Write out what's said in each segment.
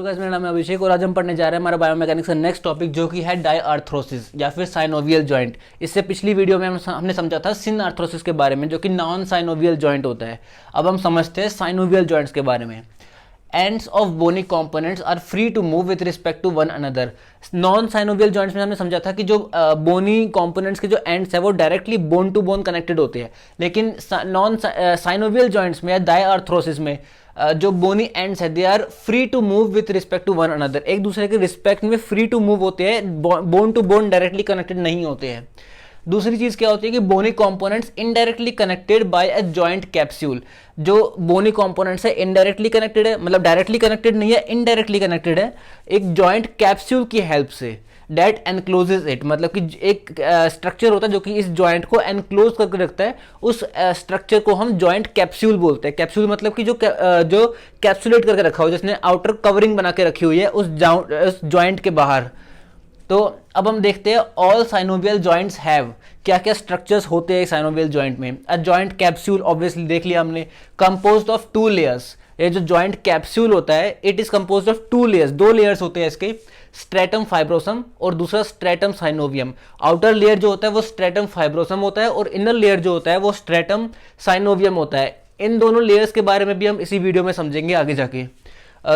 Hello guys, मेरा नाम है अभिषेक और आज हम पढ़ने जा रहे हैं हमारा बायोमैकेनिक्स का नेक्स्ट टॉपिक जो कि है डायआर्थ्रोसिस या फिर साइनोवियल जॉइंट। इससे पिछली वीडियो में हमने समझा था सिनआर्थ्रोसिस के बारे में जो कि नॉन साइनोवियल जॉइंट होता है। अब हम समझते हैं साइनोवियल जॉइंट्स के बारे में। Ends of bony components are free to move with respect to one another. Non synovial joints में हमने समझा था कि जो बोनी कंपोनेंट्स के जो एंड्स है वो directly bone to bone connected होते हैं, लेकिन नॉन साइनोवियल जॉइंट्स में या डायआर्थ्रोसिस में जो बोनी एंड्स है they are free to move with respect to one another. एक दूसरे के रिस्पेक्ट में फ्री टू मूव होते हैं, bone to bone directly connected नहीं होते हैं। दूसरी चीज क्या होती है कि bony components indirectly connected by a joint capsule. जो बोनी कंपोनेंट्स है इनडायरेक्टली कनेक्टेड है, मतलब डायरेक्टली कनेक्टेड नहीं है, इनडायरेक्टली कनेक्टेड है एक जॉइंट कैप्सूल की हेल्प से। डेट एनक्लोजेज इट, मतलब कि एक स्ट्रक्चर होता है जो कि इस जॉइंट को एनक्लोज करके रखता है, उस स्ट्रक्चर को हम जॉइंट कैप्सूल बोलते हैं। कैप्सूल मतलब कि जो कैप्सुलेट करके रखा हो, जिसने आउटर कवरिंग बना के रखी हुई है उस जॉइंट के बाहर। तो अब हम देखते हैं ऑल साइनोवियल जॉइंट्स हैव क्या क्या स्ट्रक्चर्स होते हैं साइनोवियल जॉइंट में। अ जॉइंट कैप्सूल ऑब्वियसली देख लिया हमने, कंपोज्ड ऑफ 2 लेयर्स। ये जो जॉइंट कैप्सूल होता है it is composed of 2 layers, 2 layers होते हैं इसके, स्ट्रेटम फाइब्रोसम और दूसरा स्ट्रेटम साइनोवियम। आउटर लेयर जो होता है वो स्ट्रेटम फाइब्रोसम होता है और इनर लेयर जो होता है वो स्ट्रेटम साइनोवियम होता है। इन दोनों लेयर्स के बारे में भी हम इसी वीडियो में समझेंगे आगे जाके।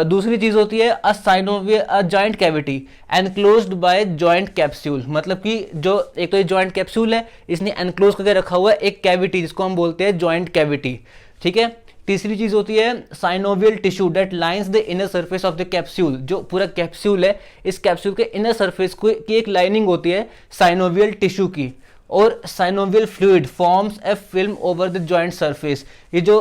दूसरी चीज होती है a joint cavity enclosed bye joint capsule, मतलब कि जो एक तो ये जॉइंट कैप्सूल है इसने एनक्लोज करके रखा हुआ है एक कैविटी जिसको हम बोलते हैं जॉइंट कैविटी, ठीक है। तीसरी चीज होती है synovial tissue that lines the inner surface of the capsule. जो पूरा कैप्सूल है इस कैप्सूल के इनर सरफेस की एक लाइनिंग होती है साइनोवियल टिश्यू की। और synovial fluid forms a film over the joint surface. ये जो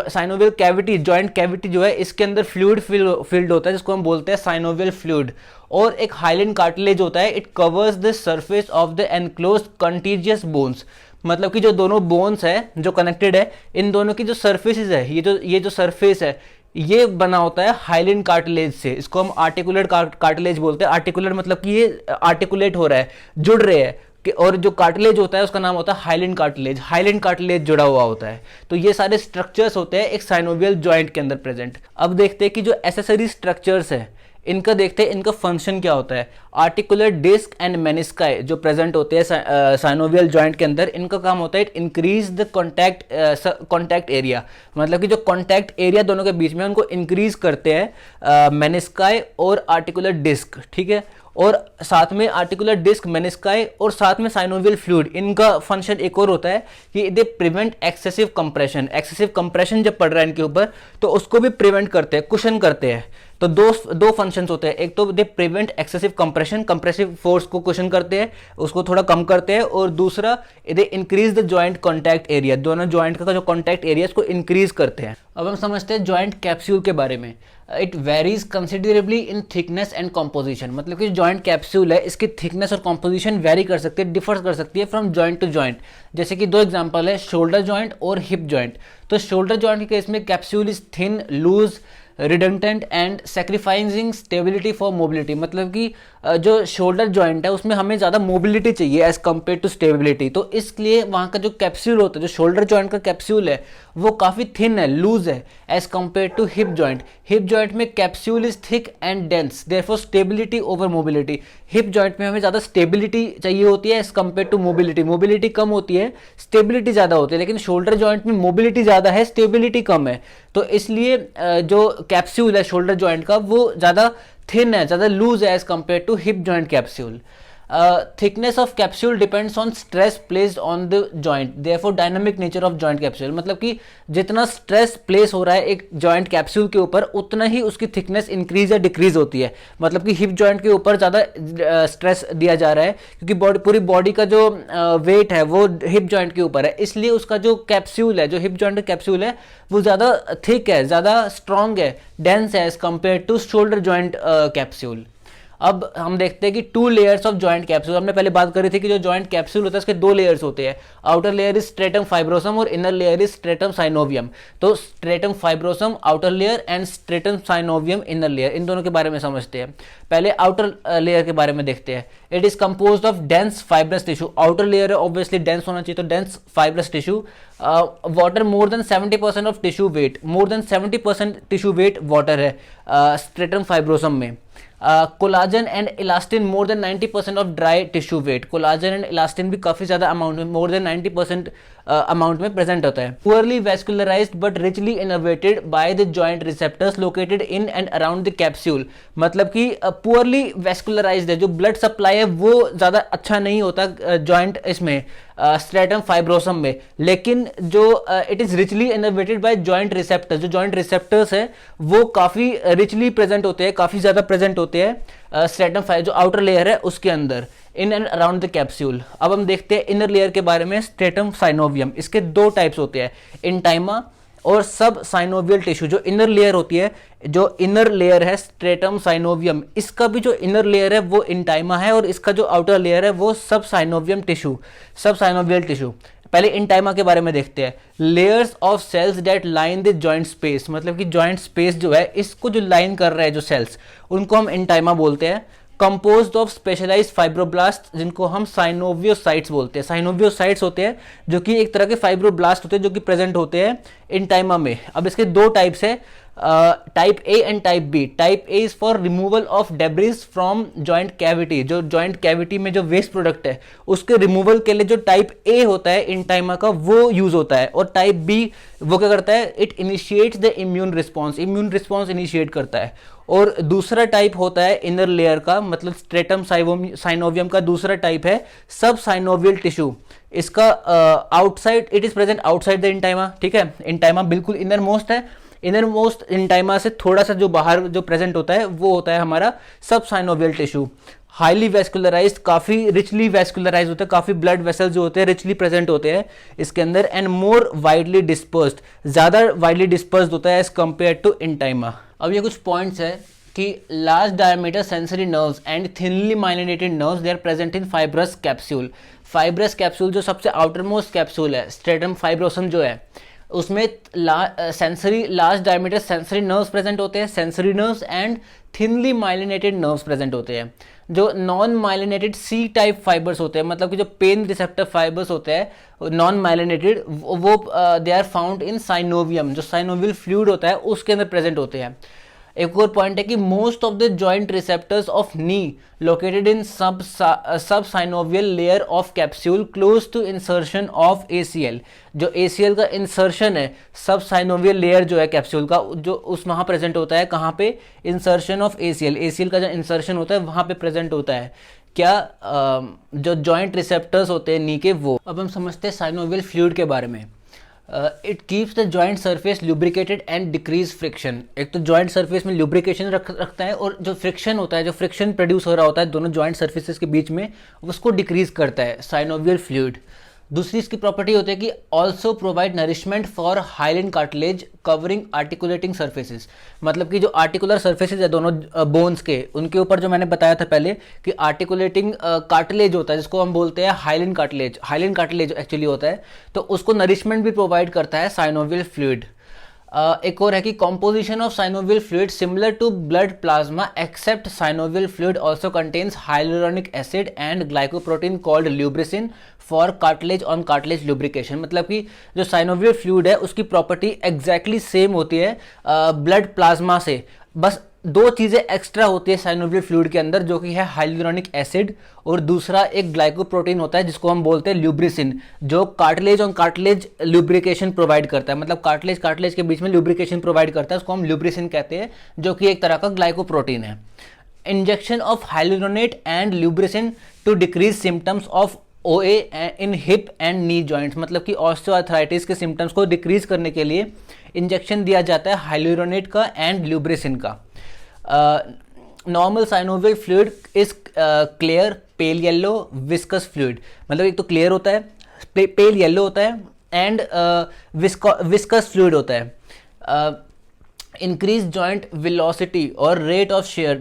साइनोवियल कैविटी जॉइंट कैविटी जो है इसके अंदर फ्लूइड फिल्ड होता है जिसको हम बोलते हैं साइनोवियल फ्लूइड। और एक हाइलाइन कार्टिलेज होता है, it covers the surface of the enclosed contiguous bones. मतलब कि जो दोनों बोन्स है जो कनेक्टेड है, इन दोनों की जो सरफेसेस है, ये जो सरफेस है ये बना होता है हाइलाइन कार्टिलेज से। इसको हम आर्टिकुलेट कार्टिलेज बोलते हैं। आर्टिकुलेट मतलब कि ये आर्टिकुलेट हो रहा है, जुड़ रहे हैं। और जो कार्टिलेज होता है उसका नाम होता है हाइलाइन कार्टिलेज। हाइलाइन कार्टिलेज जुड़ा हुआ होता है। तो ये सारे स्ट्रक्चर्स होते हैं एक साइनोवियल जॉइंट के अंदर प्रेजेंट। अब देखते हैं कि जो एसेसरी स्ट्रक्चर्स है इनका देखते हैं इनका फंक्शन क्या होता है। आर्टिकुलर डिस्क एंड मेनिस्काई जो प्रेजेंट होते हैं साइनोवियल जॉइंट के अंदर, इनका काम होता है it increase the contact area, मतलब कि जो कॉन्टैक्ट एरिया दोनों के बीच में उनको इंक्रीज करते हैं मेनिस्काई और आर्टिकुलर डिस्क, ठीक है। और साथ में आर्टिकुलर डिस्क, मेनिस्काई और साथ में साइनोवियल फ्लूइड, इनका फंक्शन एक और होता है कि they prevent excessive compression. Excessive compression जब पड़ रहा है इनके ऊपर तो उसको भी प्रिवेंट करते हैं, कुशन करते हैं। तो दो फंक्शंस होते हैं, एक तो they prevent excessive compression, compressive force को कुशन करते हैं, उसको थोड़ा कम करते हैं, और दूसरा they increase the joint contact area, दोनों जॉइंट का जो कॉन्टैक्ट एरिया इसको इंक्रीज करते हैं। अब हम समझते हैं जॉइंट कैप्सूल के बारे में। It varies considerably in thickness and composition, मतलब कि जॉइंट कैप्सूल है इसकी थिकनेस और कॉम्पोजिशन वेरी कर सकती है, डिफर कर सकती है फ्रॉम जॉइंट टू जॉइंट। जैसे कि 2 एग्जांपल है, शोल्डर जॉइंट और हिप जॉइंट। तो शोल्डर जॉइंट के केस में capsule is thin, loose, redundant and sacrificing stability for mobility, मतलब कि जो शोल्डर जॉइंट है उसमें हमें ज़्यादा मोबिलिटी चाहिए एज कम्पेयर टू स्टेबिलिटी। तो इसलिए वहाँ का जो कैप्सूल होता है, जो शोल्डर जॉइंट का कैप्सूल है वो काफ़ी थिन है, लूज है as compare to hip joint. Hip joint में capsule is thick and dense, therefore stability over mobility. Hip joint में हमें ज़्यादा स्टेबिलिटी चाहिए होती है as compare to mobility. Mobility कम होती है, स्टेबिलिटी ज़्यादा होती है, लेकिन शोल्डर जॉइंट में मोबिलिटी ज़्यादा है, स्टेबिलिटी कम है। तो इसलिए जो कैप्सूल है शोल्डर जॉइंट का वो ज़्यादा थिन है, ज़्यादा लूज है as compare to hip joint capsule. Thickness of capsule depends on stress placed on the joint, therefore dynamic nature of joint capsule, मतलब कि जितना स्ट्रेस प्लेस हो रहा है एक जॉइंट कैप्सूल के ऊपर उतना ही उसकी थिकनेस इंक्रीज या डिक्रीज होती है। मतलब कि हिप जॉइंट के ऊपर ज़्यादा स्ट्रेस दिया जा रहा है क्योंकि पूरी बॉडी का जो वेट है वो हिप जॉइंट के ऊपर है, इसलिए उसका जो कैप्सूल है, जो हिप जॉइंट का कैप्सूल है वो ज़्यादा थिक है, ज़्यादा स्ट्रॉन्ग है, डेंस है as compare to shoulder joint capsule. अब हम देखते हैं कि 2 लेयर्स ऑफ जॉइंट कैप्सूल, हमने पहले बात करी थी कि जो जॉइंट कैप्सूल होता है उसके 2 लेयर्स होते हैं, outer layer is stratum fibrosum और inner layer is stratum synovium. तो stratum fibrosum outer layer and stratum synovium inner layer, इन दोनों के बारे में समझते हैं। पहले आउटर लेयर के बारे में देखते हैं। It is composed of dense fibrous tissue, outer layer है ऑब्वियसली डेंस होना चाहिए, तो dense fibrous tissue, water more than 70% of tissue weight, more than 70% tissue weight water है स्ट्रेटम फाइब्रोसम में। Collagen and elastin more than 90% of dry tissue weight, collagen and elastin भी काफी ज्यादा amount में, more than 90% amount में present होता है। Poorly vascularised but richly innervated by the joint receptors located in and around the capsule, मतलब कि poorly vascularised है, जो ब्लड सप्लाई है वो ज्यादा अच्छा नहीं होता जॉइंट इसमें स्ट्रेटम फाइब्रोसम में, लेकिन जो it is richly innervated bye joint receptors, जो जॉइंट रिसेप्टर्स है वो काफी रिचली प्रेजेंट होते हैं, काफी ज्यादा प्रेजेंट होते हैं स्ट्रेटम फाइब्रोसम जो आउटर लेयर है उसके अंदर, in and around the capsule. अब हम देखते हैं इनर लेयर के बारे में, स्ट्रेटम साइनोवियम। इसके 2 टाइप्स होते हैं, इंटाइमा और सब साइनोवियल टिश्यू। जो इनर लेयर होती है, जो इनर लेयर है स्ट्रेटम साइनोवियम, इसका भी जो इनर लेयर है वो इंटाइमा है और इसका जो आउटर लेयर है वो सब साइनोवियम टिश्यू, सब साइनोवियल टिश्यू। पहले इंटाइमा के बारे में देखते हैं। Layers of cells that line the joint space, मतलब कि जॉइंट स्पेस जो है इसको जो लाइन कर रहे हैं जो सेल्स, उनको हम इंटाइमा बोलते हैं। कंपोज्ड ऑफ स्पेशलाइज्ड फाइब्रोब्लास्ट, जिनको हम साइनोवियोसाइट्स बोलते हैं। साइनोवियोसाइट्स होते हैं जो कि एक तरह के फाइब्रोब्लास्ट होते हैं जो कि प्रेजेंट होते हैं इंटाइमा में। अब इसके 2 टाइप्स है, type A and type B. Type A is for removal of debris from joint cavity, जो जॉइंट कैविटी में जो वेस्ट प्रोडक्ट है उसके रिमूवल के लिए जो टाइप ए होता है इंटाइमा का वो यूज होता है। और टाइप बी वो क्या करता है, it initiates the immune response, immune response initiate करता है। और दूसरा टाइप होता है इनर लेयर का, मतलब स्ट्रेटम साइनोवियम का दूसरा टाइप है सब साइनोवियल टिश्यू। इसका outside, it is present outside the intima, ठीक है। इंटाइमा बिल्कुल इनर मोस्ट है, इनर मोस्ट इंटाइमा से थोड़ा सा जो बाहर जो प्रेजेंट होता है वो होता है हमारा सब साइनोवियल टिश्यू। हाईली वैस्कुलराइज्ड, काफी रिचली वैस्कुलराइज होते हैं, काफी ब्लड वेसल जो होते हैं रिचली प्रेजेंट होते हैं इसके अंदर। एंड मोर वाइडली डिस्पर्स्ड, ज्यादा वाइडली डिस्पर्स्ड होता है एज कंपेयर टू इंटाइमा। अब ये कुछ पॉइंट्स है कि large diameter sensory nerves and thinly myelinated nerves they are present in fibrous capsule. Fibrous capsule जो सबसे आउटर मोस्ट कैप्सूल है, स्ट्रेटम फाइब्रोसम जो है, उसमें sensory large diameter sensory nerves present होते हैं, sensory nerves and thinly myelinated nerves present होते हैं। जो non myelinated C type fibres होते हैं, मतलब कि जो पेन रिसेप्टर फाइबर्स होते हैं नॉन माइलिनेटेड, वो दे आर फाउंड इन साइनोवियम, जो साइनोवियल फ्लूइड होता है उसके अंदर प्रेजेंट होते हैं। एक और पॉइंट है कि most of the joint receptors of knee located in sub synovial layer of capsule close to insertion of ACL। जो ACL का इंसर्शन है सब साइनोवियल लेयर जो है कैप्सूल का, जो उस वहाँ प्रेजेंट होता है, कहाँ पे, इंसर्शन ऑफ ACL का जो इंसर्शन होता है वहाँ पे प्रेजेंट होता है क्या, जो जॉइंट रिसेप्टर्स होते हैं नी के वो। अब हम समझते हैं साइनोवियल फ्लूइड के बारे में। It keeps the joint surface lubricated and decrease friction. एक तो जॉइंट सरफेस में लुब्रिकेशन रखता है और जो फ्रिक्शन होता है, जो फ्रिक्शन प्रोड्यूस हो रहा होता है दोनों जॉइंट सरफेसेस के बीच में, उसको डिक्रीज करता है साइनोवियल फ्लूइड। दूसरी इसकी प्रॉपर्टी होती है कि also provide nourishment for hyaline cartilage covering articulating surfaces, मतलब कि जो आर्टिकुलर सर्फेसिस है दोनों बोन्स के, उनके ऊपर जो मैंने बताया था पहले कि आर्टिकुलेटिंग कार्टिलेज होता है जिसको हम बोलते हैं हाइलिन कार्टिलेज एक्चुअली होता है, तो उसको नरिशमेंट भी प्रोवाइड करता है साइनोवियल फ्लूइड। एक और है कि composition of synovial fluid similar to blood plasma except synovial fluid also contains hyaluronic acid and glycoprotein called lubricin for cartilage on cartilage lubrication. मतलब कि जो साइनोवियल फ्लूइड है उसकी प्रॉपर्टी एग्जैक्टली सेम होती है ब्लड प्लाज्मा से, बस 2 चीज़ें एक्स्ट्रा होती है साइनोवियल फ्लूइड के अंदर, जो कि है हाइलुरोनिक एसिड और दूसरा एक ग्लाइकोप्रोटीन होता है जिसको हम बोलते हैं ल्यूब्रिसिन, जो cartilage on cartilage lubrication provide करता है, मतलब कार्टिलेज के बीच में लुब्रिकेशन प्रोवाइड करता है, उसको हम लुब्रिसिन कहते हैं, जो कि एक तरह का ग्लाइकोप्रोटीन है। Injection of hyaluronate and lubricin to decrease symptoms of OA in hip and knee joints, मतलब कि ऑस्टियोआर्थराइटिस के सिम्टम्स को डिक्रीज करने के लिए इंजेक्शन दिया जाता है हाइलुरोनेट का एंड ल्यूब्रिसिन का। Normal synovial fluid is clear pale yellow viscous fluid, मतलब एक तो क्लियर होता है, पेल येलो होता है एंड विस्कस फ्लूइड होता है। increase joint velocity or rate of shear,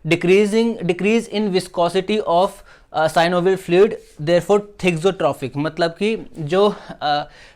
decrease in viscosity of synovial fluid, therefore thixotrophic। मतलब कि जो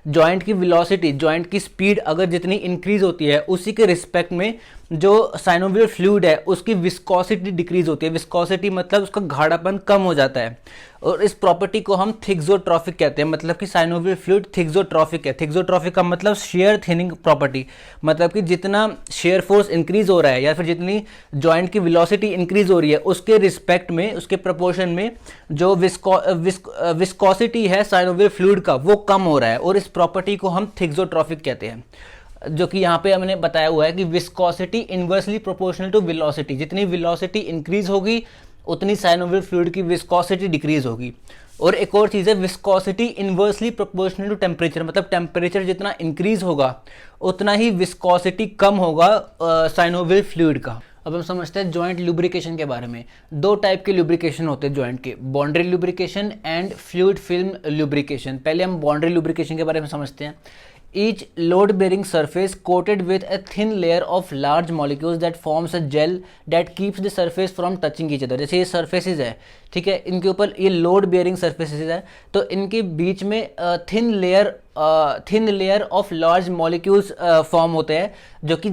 जॉइंट की वेलोसिटी, जॉइंट की स्पीड अगर जितनी इंक्रीज होती है उसी के रिस्पेक्ट में जो साइनोवियल फ्लूइड है उसकी विस्कोसिटी डिक्रीज होती है। विस्कोसिटी मतलब उसका गाढ़ापन कम हो जाता है और इस प्रॉपर्टी को हम थिक्सोट्रॉफिक कहते हैं। मतलब कि साइनोवियल फ्लूइड थिक्सोट्रॉफिक है। थिक्सोट्रॉफिक का मतलब शेयर थिनिंग प्रॉपर्टी, मतलब कि जितना शेयर फोर्स इंक्रीज हो रहा है या फिर जितनी जॉइंट की वेलोसिटी इंक्रीज हो रही है उसके रिस्पेक्ट में, उसके प्रपोर्शन में जो विस्कोसिटी है साइनोवियल फ्लूइड का वो कम हो रहा है और इस प्रॉपर्टी को हम थिक्सोट्रॉफिक कहते हैं। जो कि यहाँ पे हमने बताया हुआ है कि viscosity inversely proportional to velocity, जितनी वेलोसिटी इंक्रीज होगी उतनी साइनोवियल फ्लूइड की विस्कोसिटी डिक्रीज होगी। और एक और चीज़ है viscosity inversely proportional to temperature, मतलब टेम्परेचर जितना इंक्रीज होगा उतना ही विस्कोसिटी कम होगा साइनोवियल फ्लूइड का। अब हम समझते हैं जॉइंट लुब्रिकेशन के बारे में। दो टाइप के लुब्रिकेशन होते हैं जॉइंट के, boundary lubrication and fluid film lubrication. पहले हम बाउंड्री लुब्रिकेशन के बारे में समझते हैं। Each load-bearing surface coated with a thin layer of large molecules that forms a gel that keeps the surface from touching each other। जैसे ये surfaces है, ठीक है, इनके ऊपर ये लोड बेयरिंग सर्फेसेज है तो इनके बीच में thin layer of large molecules form होते हैं जो कि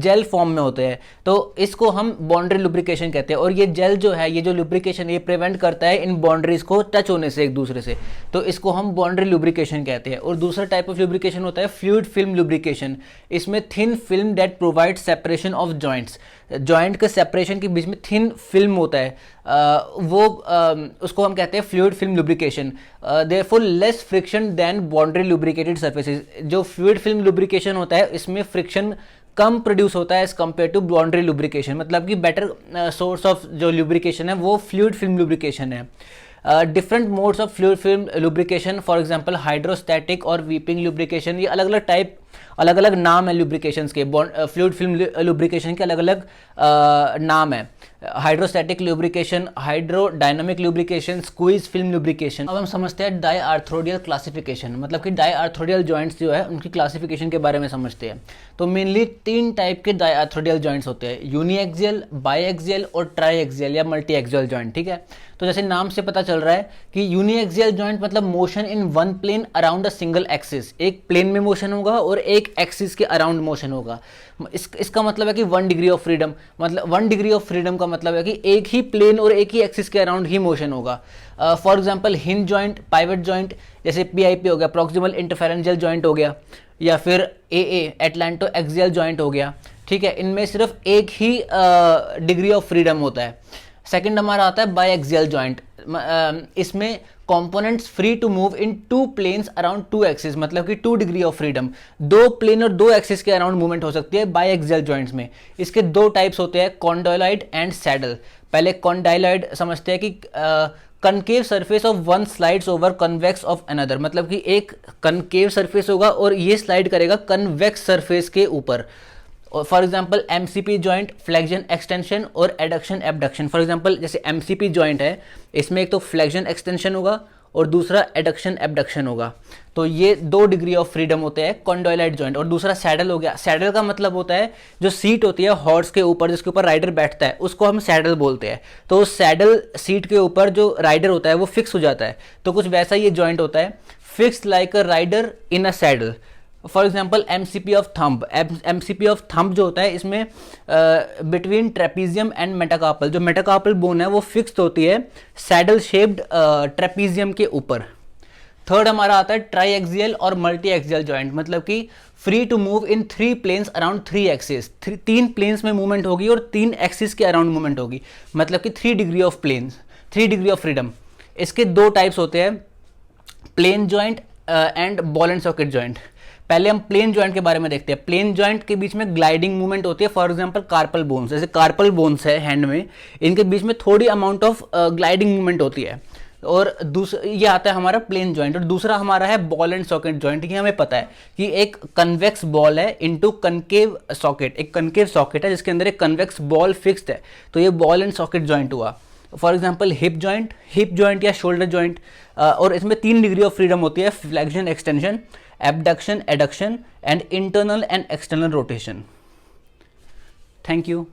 जेल फॉर्म में होते हैं। तो इसको हम बाउंड्री लुब्रिकेशन कहते हैं। और ये जेल जो है, ये जो लुब्रिकेशन, ये प्रिवेंट करता है इन बाउंड्रीज को टच होने से एक दूसरे से, तो इसको हम बाउंड्री लुब्रिकेशन कहते हैं। और दूसरा टाइप ऑफ लुब्रिकेशन होता है फ्लूइड फिल्म लुब्रिकेशन। इसमें thin film that provide separation of joints, joint के सेपरेशन के बीच में थिन फिल्म होता है, उसको हम कहते हैं fluid film lubrication. Therefore less friction than boundary lubricated surfaces. जो फ्लूइड फिल्म लुब्रिकेशन होता है इसमें फ्रिक्शन कम प्रोड्यूस होता है as compare to boundary lubrication. मतलब कि बेटर सोर्स ऑफ जो लुब्रिकेशन है वो फ्लूइड फिल्म लुब्रिकेशन है। Different modes of fluid film lubrication, for example hydrostatic और वीपिंग लुब्रिकेशन, ये अलग अलग टाइप, अलग अलग नाम है लुब्रिकेशंस के। फ्लूइड फिल्म लुब्रिकेशन के अलग अलग नाम है। Hydrostatic lubrication, hydrodynamic lubrication, squeeze film lubrication. अब हम समझते हैं डाईआर्थ्रोडियल क्लासिफिकेशन, मतलब कि डाईआर्थ्रोडियल जॉइंट्स जो है उनकी क्लासिफिकेशन के बारे में समझते हैं। तो मेनली 3 टाइप के डाईआर्थ्रोडियल जॉइंट्स होते हैं, यूनिएक्सियल, बाईएक्सियल और ट्राईएक्सियल या मल्टी एक्सियल जॉइंट, ठीक है। तो जैसे नाम से पता चल रहा है कि यूनिएक्सियल जॉइंट मतलब motion in one plane around a single axis, एक प्लेन में मोशन होगा और एक एक्सिस के अराउंड मोशन होगा। इसका मतलब है कि 1 डिग्री ऑफ फ्रीडम, मतलब 1 डिग्री ऑफ फ्रीडम का मतलब है कि एक ही प्लेन और एक ही एक्सिस के अराउंड ही मोशन होगा। For example hinge joint, pivot joint, जैसे पीआईपी हो गया, प्रॉक्सिमल इंटरफेरेंशियल जॉइंट हो गया, या फिर एए एटलांटो एक्सियल जॉइंट हो गया, ठीक है। इनमें सिर्फ एक ही डिग्री ऑफ फ्रीडम होता है। सेकंड हमारा आता है बाईएक्सियल जॉइंट। इसमें components free to move in 2 planes around 2 axis, मतलब कि 2 डिग्री ऑफ फ्रीडम, 2 प्लेन और 2 एक्सिस के अराउंड मूवमेंट हो सकती है बाईएक्सियल जॉइंट्स में। इसके 2 टाइप्स होते हैं, कॉन्डोलाइड एंड सैडल। पहले कॉन्डाइलाइड समझते हैं कि concave surface of one slides over convex of another, मतलब कि एक कनकेव सरफेस होगा और ये स्लाइड करेगा कन्वेक्स सरफेस के ऊपर। For example MCP joint, flexion extension और एडक्शन एबडक्शन। फॉर एग्जाम्पल जैसे एमसीपी जॉइंट है, इसमें एक तो फ्लेक्शन एक्सटेंशन होगा और दूसरा एडक्शन एबडक्शन होगा। तो ये 2 डिग्री ऑफ फ्रीडम होते हैं कॉन्डोइलाइड जॉइंट। और दूसरा सैडल हो गया। सैडल का मतलब होता है जो सीट होती है हॉर्स के ऊपर, जिसके ऊपर राइडर बैठता है, उसको हम सैडल बोलते हैं। तो सैडल सीट के ऊपर जो राइडर होता है वो फिक्स हो जाता है, तो कुछ वैसा ये जॉइंट होता है, fix like a rider in a saddle. For example MCP of thumb, MCP of thumb जो होता है इसमें बिटवीन ट्रेपीजियम एंड मेटाकार्पल, जो मेटाकार्पल बोन है वो फिक्स्ड होती है सैडल शेप्ड ट्रेपीजियम के ऊपर। थर्ड हमारा आता है ट्राईएक्सियल और मल्टी एक्सियल जॉइंट, मतलब कि free to move in 3 planes around 3 axis, 3 planes में मूवमेंट होगी और 3 एक्सिस के अराउंड मूवमेंट होगी, मतलब कि 3 degree of planes, 3 degree of freedom. इसके 2 टाइप्स होते हैं, plane joint and ball and socket joint. पहले हम प्लेन जॉइंट के बारे में देखते हैं। प्लेन जॉइंट के बीच में ग्लाइडिंग मूवमेंट होती है। फॉर एग्जांपल कार्पल बोन्स, जैसे कार्पल बोन्स है हैंड में, इनके बीच में थोड़ी अमाउंट ऑफ ग्लाइडिंग मूवमेंट होती है। और दूसरा ये आता है हमारा प्लेन जॉइंट। और दूसरा हमारा है बॉल एंड सॉकेट जॉइंट। ये हमें पता है कि एक कन्वेक्स बॉल है इनटू कनकेव सॉकेट, एक कनकेव सॉकेट है जिसके अंदर एक कन्वेक्स बॉल फिक्स्ड है, तो ये बॉल एंड सॉकेट जॉइंट हुआ। फॉर एग्जांपल हिप जॉइंट या शोल्डर जॉइंट, और इसमें 3 डिग्री ऑफ फ्रीडम होती है, flexion, extension, abduction, adduction and internal and external rotation. Thank you.